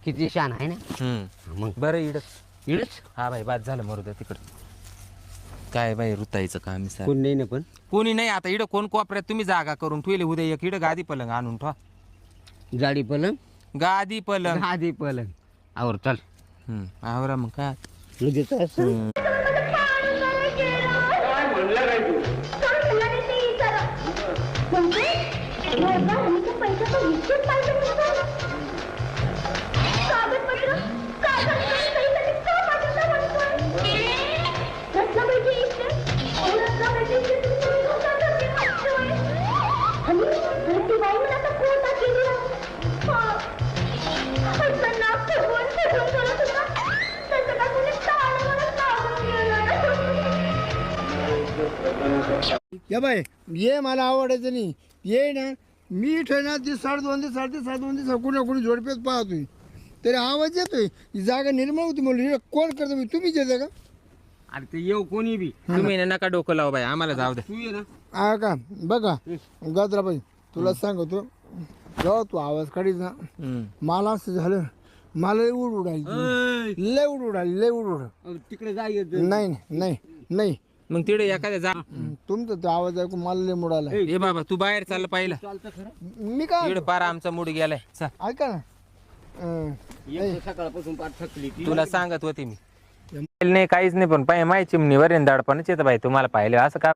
किती शान आहे ना मग बरं इडच इडच हा भाई बाद झालं मरू द्या तिकडं काय बाई रुतायचं काम आहे कोण नाही ना पण कोणी नाही आता इडं कोण कोपऱ्यात तुम्ही जागा करून ठेवले उद्या एक इडं गादी पलंग आणून ठेवा जाडी पलंग गादी पलंग आधी पलंग आवर चल आवरा मग काय लगेच असं. या बाय ये मला आवडायचं नाही ये ना मी इथं ना ती 2:30 साडेसात कुणा कोणी जोडपेच पाहतोय तरी आवाज येतोय ही जागा निर्मळ होती म्हणून कोण करतो तुम्हीच येते का अरे ते येऊ कोणी बी तुम्ही नका डोकं लावा बाई आम्हाला जाऊ द्या तू ये ना हा का बघा गजराबाई तुला सांगतो जेव्हा तू आवाज काढीस ना मला असं झालं मला लय उडाली लय उड तिकडे जाय नाही नाही नाही मग तिकडे एखाद्या जा तुमचा तो आवाज ऐकून मला लय मूड आला ए बाबा तू बाहेर चाललं पाहिलं चालतं खरं मी काय तिकडे पार आमचा मूड गेलाय चल. ऐका ना एक सकाळपासून पाठ थकली ती तुला सांगत होते मी नाही काहीच नाही पण पाय माय चिमणीवर दाडपणच येतं बाई तुम्हाला पाहिलं असं का